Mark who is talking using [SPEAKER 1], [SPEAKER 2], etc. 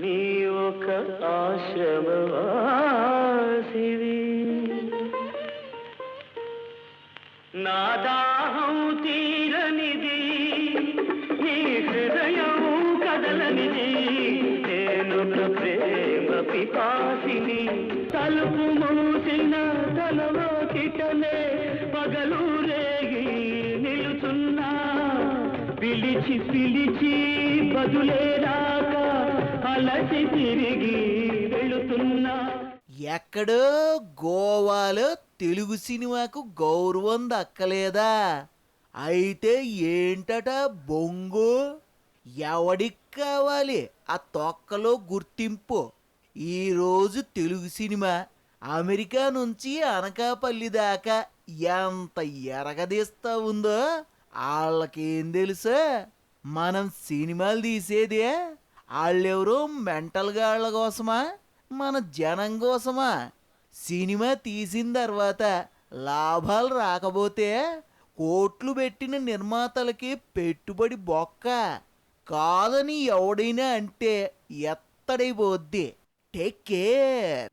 [SPEAKER 1] నీ ఒక ఆశమవాసివి నా దాహం తీరనిది నీ హృదయం కదలనిది నేనొక ప్రేమ పిపాసిని తలుపు మూసిన తలవాకిటలే పగలు రేగి నిలుచున్నా పిలిచి పిలిచి బదులే రాక అలసి తిరిగి వెళుతున్నా.
[SPEAKER 2] ఎక్కడో గోవాలో తెలుగు సినిమాకు గౌరవం దక్కలేదా? అయితే ఏంటట బొంగు? ఎవడికి కావాలి ఆ తొక్కలో గుర్తింపు? ఈరోజు తెలుగు సినిమా అమెరికా నుంచి అనకాపల్లి దాకా ఎంత ఎరగదీస్తా ఉందో వాళ్ళకేం తెలుసా? మనం సినిమాలు తీసేదే వాళ్ళెవరో మెంటల్ గాళ్ళ కోసమా, మన జనం కోసమా? సినిమా తీసిన తర్వాత లాభాలు రాకపోతే కోట్లు పెట్టిన నిర్మాతలకి పెట్టుబడి బొక్క కాదని ఎవడైనా అంటే ఎత్తడైపోద్ది. Take care.